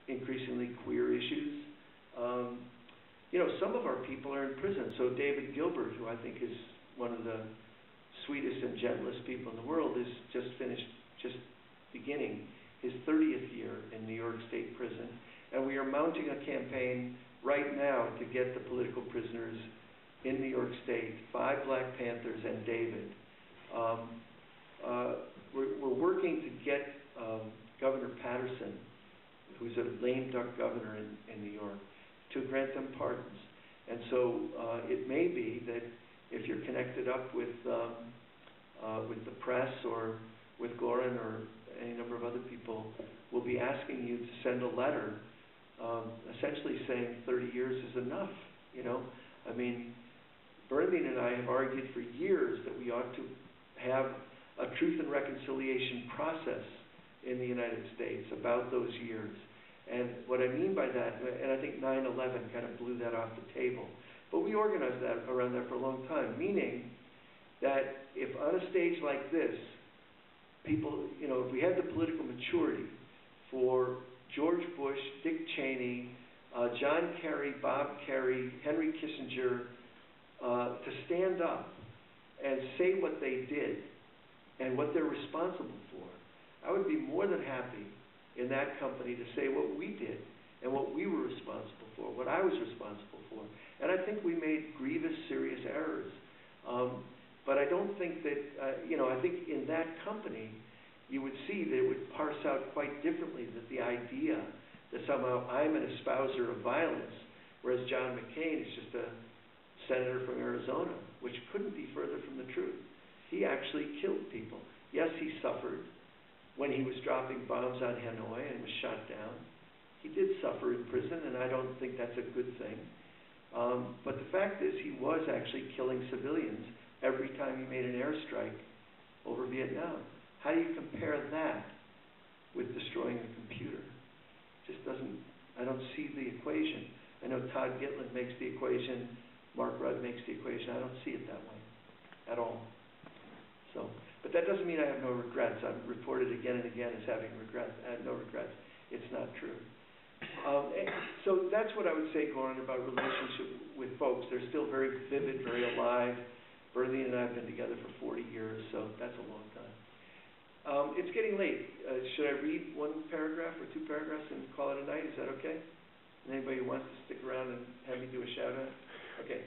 increasingly queer issues. Some of our people are in prison. So David Gilbert, who I think is one of the sweetest and gentlest people in the world, is just beginning his 30th year in New York State Prison. And we are mounting a campaign right now to get the political prisoners in New York State, 5 Black Panthers and David. We're working to get Governor Patterson, who's a lame duck governor in New York, to grant them pardons. And so it may be that if you're connected up with the press or with Goran or any number of other people, we'll be asking you to send a letter essentially saying 30 years is enough. I mean, Bernadine and I have argued for years that we ought to have a truth and reconciliation process in the United States about those years. And what I mean by that, and I think 9/11 kind of blew that off the table, but we organized around that for a long time, meaning that if on a stage like this, people, if we had the political maturity for George Bush, Dick Cheney, John Kerry, Bob Kerry, Henry Kissinger, to stand up and say what they did and what they're responsible for, I would be more than happy in that company to say what we did and what we were responsible for, what I was responsible for. And I think we made grievous, serious errors. But I don't think that, I think in that company, you would see that it would parse out quite differently that the idea that somehow I'm an espouser of violence, whereas John McCain is just a senator from Arizona, which couldn't be further from the truth. He actually killed people. Yes, he suffered when he was dropping bombs on Hanoi and was shot down. He did suffer in prison, and I don't think that's a good thing. But the fact is, he was actually killing civilians every time he made an airstrike over Vietnam. How do you compare that with destroying a computer? Just doesn't, I don't see the equation. I know Todd Gitlin makes the equation, Mark Rudd makes the equation. I don't see it that way at all. So, but that doesn't mean I have no regrets. I'm reported again and again as having regrets. I have no regrets. It's not true. So that's what I would say, Goran, about relationship with folks. They're still very vivid, very alive. Bernie and I have been together for 40 years, so that's a long time. It's getting late. Should I read one paragraph or 2 paragraphs and call it a night? Is that okay? Anybody who wants to stick around and have me do a shout-out? Okay.